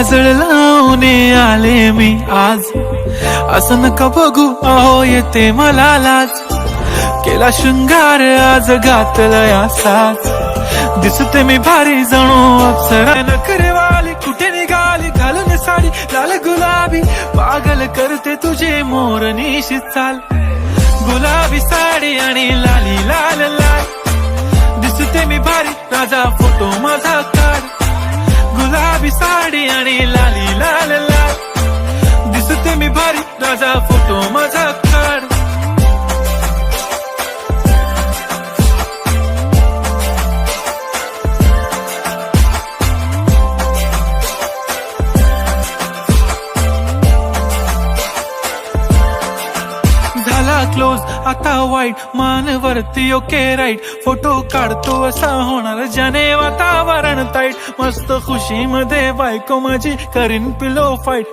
काजळ लावून आले मी आज, असं नका बघू अहो येते मला लाज. केला शृंगार आज घातला असाच, दिसते मी भारी जणू अप्सरा. नखरेवाली कुठे निघाली घालून साडी लाल गुलाबी, पागल करते तुझे मोरनीशी चाल. गुलाबी साडी आणि लाली लाल लाल, दिसते मी भारी राजा फोटो माझा काढ. गुलाबी साडी आणि लाली लाल लाल, दिसते मी भारी राजा फोटो माझा काढ. झाला क्लोज आता वाईट, मानवरती ओके राईट. फोटो काढतो असा होणार ज्याने वातावरण ताईट. मस्त खुशी मध्ये बायको माझी करीन पिलो फाईट.